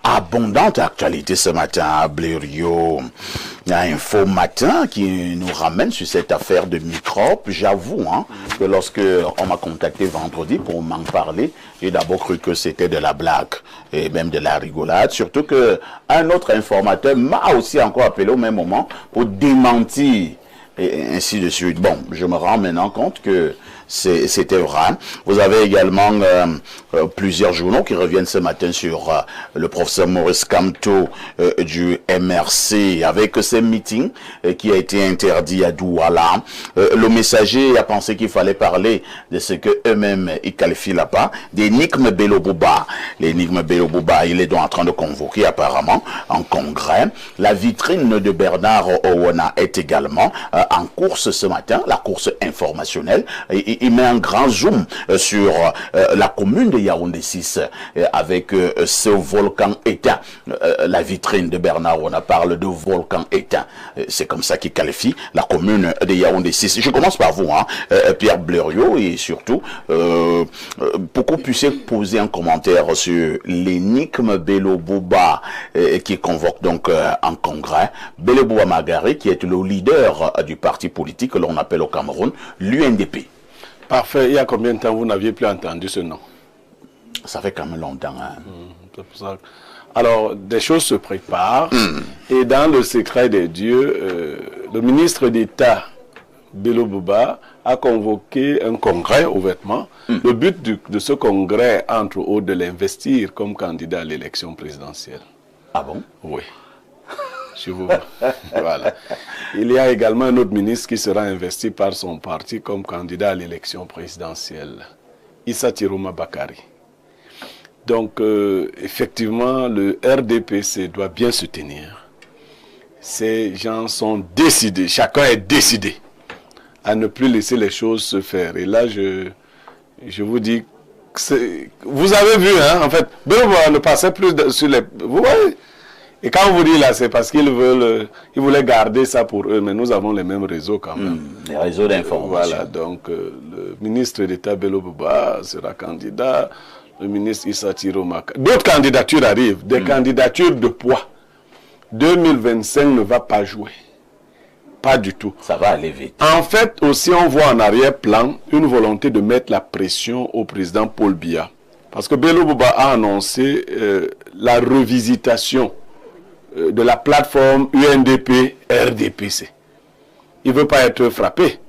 Abondante actualité ce matin à Blériot. Il y a Info Matin qui nous ramène sur cette affaire de microbes. J'avoue que lorsque on m'a contacté vendredi pour m'en parler, j'ai d'abord cru que c'était de la blague et même de la rigolade. Surtout que un autre informateur m'a aussi encore appelé au même moment pour démentir et ainsi de suite. Bon, je me rends maintenant compte que c'était vrai. Vous avez également plusieurs journaux qui reviennent ce matin sur le professeur Maurice Kamto du MRC avec ce meeting qui a été interdit à Douala. Le Messager a pensé qu'il fallait parler de ce que eux-mêmes ils qualifient là-bas d'énigme Bello Bouba. L'énigme Bello Bouba, il est donc en train de convoquer apparemment en congrès. La vitrine de Bernard Owona est également en course ce matin, la course informationnelle. Il met un grand zoom sur la commune de Yaoundé 6 avec ce volcan éteint. La vitrine de Bernard Owona parle de volcan éteint. C'est comme ça qu'il qualifie la commune de Yaoundé 6. Je commence par vous, Pierre Blériot, et surtout, pour qu'on puisse poser un commentaire sur l'énigme Bello Bouba qui convoque donc en congrès Bello Bouba Magari, qui est le leader du parti politique que l'on appelle au Cameroun, l'UNDP. Parfait. Il y a combien de temps vous n'aviez plus entendu ce nom? Ça fait quand même longtemps. C'est pour ça. Alors, des choses se préparent. Et dans le secret des dieux, le ministre d'État, Bello Bouba, a convoqué un congrès ouvertement. Le but de ce congrès, entre autres, de l'investir comme candidat à l'élection présidentielle. Ah bon? Oui. Je vous... Voilà. Il y a également un autre ministre qui sera investi par son parti comme candidat à l'élection présidentielle, Issa Tiroma Bakari. Donc, effectivement, le RDPC doit bien se tenir. Ces gens sont décidés, chacun est décidé à ne plus laisser les choses se faire. Et là, je vous dis, vous avez vu, en fait, Bello ne passait plus sur les... Vous voyez? Et quand on vous dit là, c'est parce qu'ils voulaient garder ça pour eux, mais nous avons les mêmes réseaux quand même. Les réseaux d'information. Voilà, donc le ministre d'État Bello Bouba sera candidat, le ministre Issa Tiroma. D'autres candidatures arrivent, des candidatures de poids. 2025 ne va pas jouer. Pas du tout. Ça va aller vite. En fait, aussi, on voit en arrière-plan une volonté de mettre la pression au président Paul Biya. Parce que Bello Bouba a annoncé la revisitation de la plateforme UNDP-RDPC. Il ne veut pas être frappé.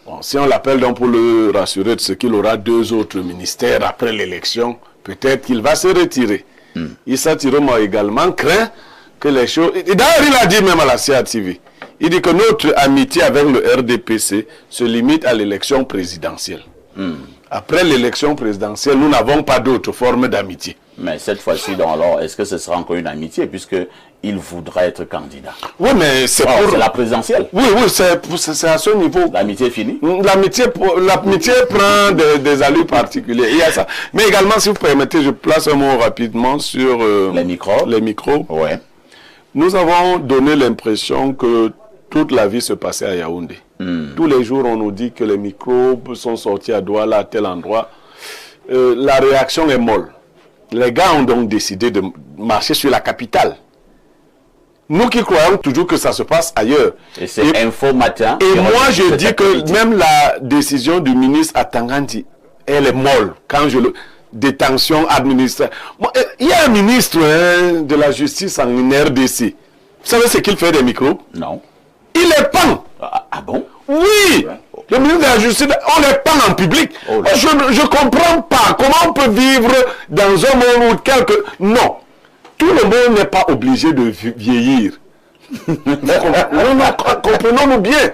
Bon, si on l'appelle donc pour le rassurer de ce qu'il aura 2 autres ministères après l'élection, peut-être qu'il va se retirer. Issa Tiroma également craint que les choses... D'ailleurs, il a dit même à la CATV, il dit que notre amitié avec le RDPC se limite à l'élection présidentielle. Après l'élection présidentielle, nous n'avons pas d'autre forme d'amitié. Mais cette fois-ci, alors, est-ce que ce sera encore une amitié, puisqu'il voudrait être candidat? Oui, mais c'est pour... C'est la présidentielle. Oui, c'est à ce niveau. L'amitié est finie? L'amitié prend des allures particulières. Il y a ça. Mais également, si vous permettez, je place un mot rapidement sur... les microbes. Les microbes. Ouais. Nous avons donné l'impression que toute la vie se passait à Yaoundé. Tous les jours, on nous dit que les microbes sont sortis à Douala, à tel endroit. La réaction est molle. Les gars ont donc décidé de marcher sur la capitale. Nous qui croyons toujours que ça se passe ailleurs. Et c'est Info Matin. Et moi, je dis que même la décision du ministre Atangandi, elle est molle. Quand je le... Détention administrative. Bon, il y a un ministre de la justice en RDC. Vous savez ce qu'il fait des microbes? Non. Il les pend. Ah bon? Oui. Le ministre de la Justice, on les pend en public. Je ne comprends pas comment on peut vivre dans un monde où quelques... Non. Tout le monde n'est pas obligé de vieillir. Comprenons-nous bien.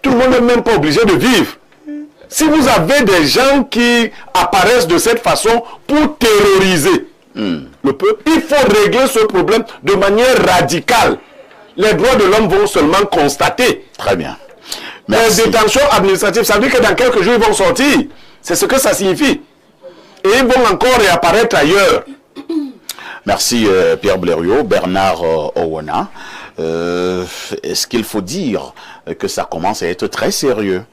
Tout le monde n'est même pas obligé de vivre. Si vous avez des gens qui apparaissent de cette façon pour terroriser le peuple, il faut régler ce problème de manière radicale. Les droits de l'homme vont seulement constater. Très bien. Merci. Les détentions administratives, ça veut dire que dans quelques jours, ils vont sortir. C'est ce que ça signifie. Et ils vont encore réapparaître ailleurs. Merci Pierre Blériot. Bernard Owona. est-ce qu'il faut dire que ça commence à être très sérieux?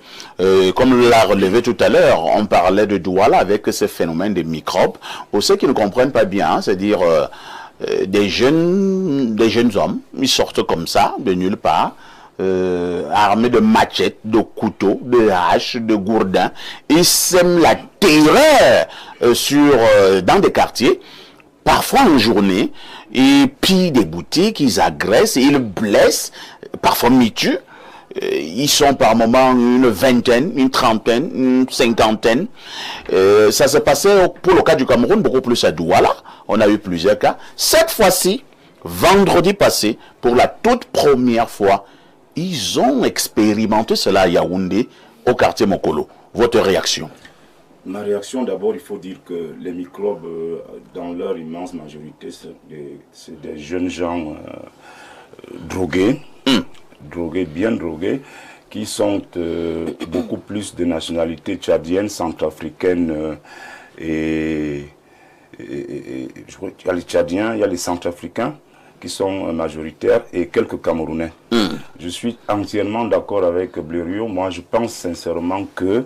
Comme l'a relevé tout à l'heure, on parlait de Douala avec ce phénomène des microbes. Pour ceux qui ne comprennent pas bien, hein, c'est-à-dire des jeunes hommes, ils sortent comme ça, de nulle part, armés de machettes, de couteaux, de haches, de gourdins. Ils sèment la terreur dans des quartiers, parfois en journée. Ils pillent des boutiques, ils agressent, ils blessent, parfois ils tuent. Ils sont par moments une vingtaine, une trentaine, une cinquantaine. Ça s'est passé pour le cas du Cameroun, beaucoup plus à Douala. On a eu plusieurs cas. Cette fois-ci, vendredi passé, pour la toute première fois, ils ont expérimenté cela à Yaoundé, au quartier Mokolo. Votre réaction? Ma réaction, d'abord, il faut dire que les microbes, dans leur immense majorité, c'est des jeunes gens drogués, bien drogués, qui sont beaucoup plus de nationalité tchadienne, centrafricaine et je crois qu'il y a les Tchadiens, il y a les Centrafricains qui sont majoritaires et quelques Camerounais. Je suis entièrement d'accord avec Blériot. Moi, je pense sincèrement que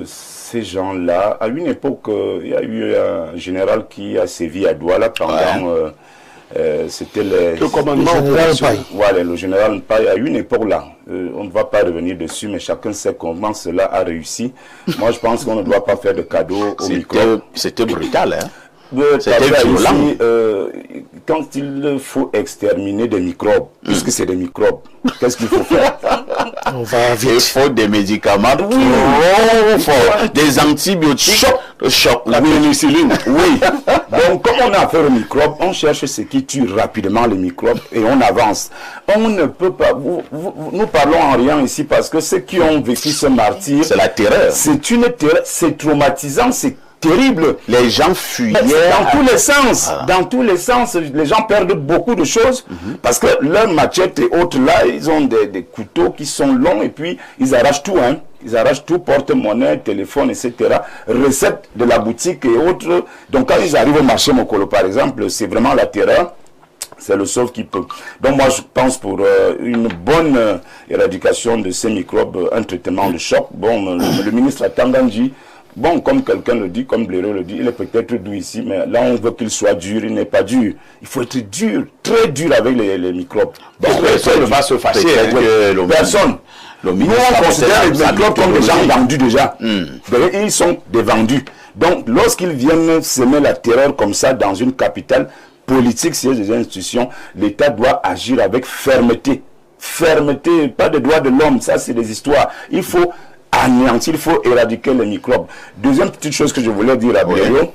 ces gens-là, à une époque, il y a eu un général qui a sévi à Douala pendant... c'était le commandement voilà, le général Mpaye. À une époque là, on ne va pas revenir dessus, mais chacun sait comment cela a réussi. Moi, je pense qu'on ne doit pas faire de cadeaux aux microbes. C'était brutal, hein? C'était violent. Quand il faut exterminer des microbes, puisque c'est des microbes, qu'est-ce qu'il faut faire? On va vite. Il faut des médicaments trop forts, des antibiotiques, choc, la pénicilline. Oui. Donc, comme on a affaire aux microbes, on cherche ce qui tue rapidement les microbes et on avance. On ne peut pas. Nous parlons en rien ici parce que ceux qui ont vécu ce martyre, c'est la terreur. C'est une terreur, c'est traumatisant, c'est terrible. Les gens fuyaient dans tous les sens. Voilà. Dans tous les sens, les gens perdent beaucoup de choses parce que leurs machettes et autres là, ils ont des couteaux qui sont longs et puis ils arrachent tout, hein. Ils arrachent tout, porte-monnaie, téléphone, etc. Recettes de la boutique et autres. Donc quand ils arrivent au marché Mokolo par exemple, c'est vraiment la terreur. C'est le sauve qui peut. Donc moi je pense pour une bonne éradication de ces microbes, un traitement de choc. Bon, le ministre Tangandji, bon, comme quelqu'un le dit, comme Blériot le dit, il est peut-être doux ici, mais là on veut qu'il soit dur, il n'est pas dur. Il faut être dur, très dur avec les microbes. Bon, personne ne va se fâcher. Personne. Nous on considère les microbes comme des gens vendus déjà. Ils sont des vendus. Donc lorsqu'ils viennent semer la terreur comme ça dans une capitale politique, si il y a des institutions, l'État doit agir avec fermeté. Fermeté, pas de droits de l'homme, ça c'est des histoires. Il faut anéantir, il faut éradiquer les microbes. Deuxième petite chose que je voulais dire à Blériot,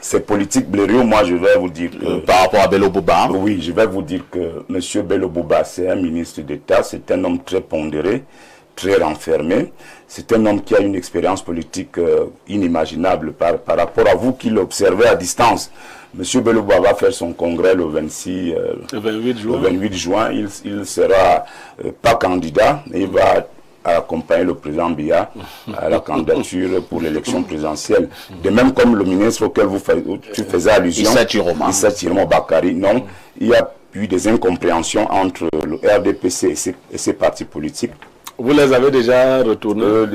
c'est politique. Blériot, moi je vais vous dire que... par rapport à Bello Bouba. Oui, je vais vous dire que M. Bello Bouba, c'est un ministre d'État, c'est un homme très pondéré, très renfermé. C'est un homme qui a une expérience politique inimaginable par rapport à vous qui l'observez à distance. M. Bello Bouba va faire son congrès le 28 juin. Il sera pas candidat, mais il va accompagner le président Biya à la candidature pour l'élection présidentielle. De même comme le ministre auquel tu faisais allusion, Issa Tiroma Bakari, non, il y a eu des incompréhensions entre le RDPC et ses partis politiques. Vous les avez déjà retournés?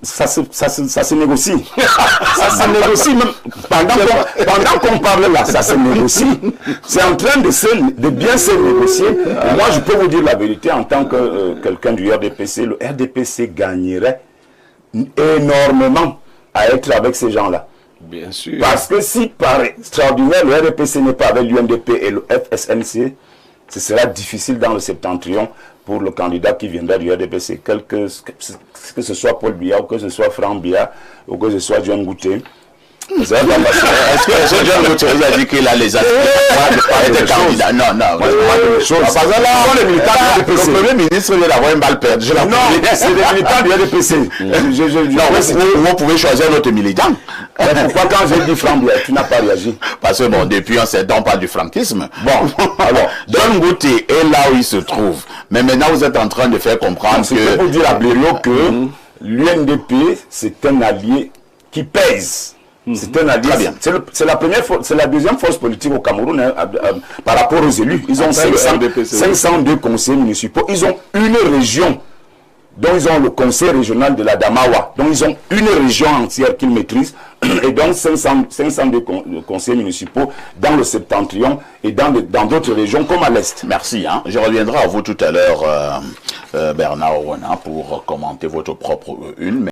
Ça se négocie. Ça se négocie même. Pendant qu'on parle là, ça se négocie. C'est en train de bien se négocier. Moi, je peux vous dire la vérité, en tant que quelqu'un du RDPC, le RDPC gagnerait énormément à être avec ces gens-là. Bien sûr. Parce que si par extraordinaire, le RDPC n'est pas avec l'UNDP et le FSNC, ce sera difficile dans le septentrion pour le candidat qui viendra du RDPC, que ce soit Paul Biya, ou que ce soit Franck Biya, ou que ce soit John Gouté. Est-ce que John Gouté a dit qu'il a les attributs de candidat? Non. Le Premier ministre vient d'avoir une balle perdue. Non, c'est les militants du RDPC. Vous pouvez choisir notre militant. Pourquoi quand j'ai dit Franck Biya, tu n'as pas réagi? Parce que bon, depuis un certain temps, on parle du franquisme. Bon, alors, John Gouté est là où il se trouve. Mais maintenant, vous êtes en train de faire comprendre que... Je peux vous dire à Blériot que l'UNDP, c'est un allié qui pèse C'est un allié. C'est la première, c'est la deuxième force politique au Cameroun par rapport aux élus. Ils ont 502 conseillers municipaux. Ils ont une région. Donc ils ont le conseil régional de la Damawa. Donc ils ont une région entière qu'ils maîtrisent. Et donc 502 conseillers municipaux dans le septentrion et dans d'autres régions comme à l'Est. Merci. Je reviendrai à vous tout à l'heure, Bernard Ouana, pour commenter votre propre une.